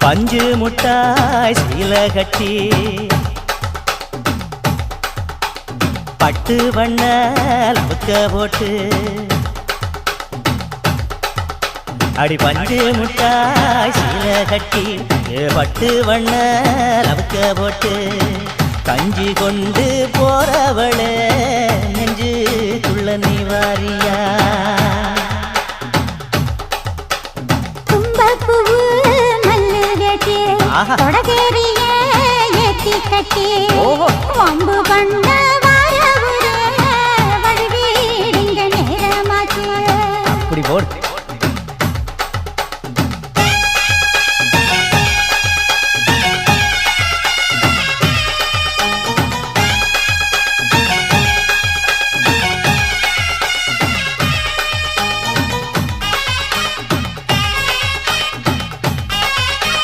பஞ்சு முட்டாய் சீல கட்டி பட்டு வண்ண லவுக்க போட்டு அடி பஞ்சு முட்டாய் சீல கட்டி பட்டு வண்ண லவுக்க போட்டு கஞ்சி கொண்டு போறவளே நெஞ்சுக்குள்ள நீ வாரியா வம்பு பண்ண வார வழி வீடுங்க நேரமாச்சு அப்படி போடு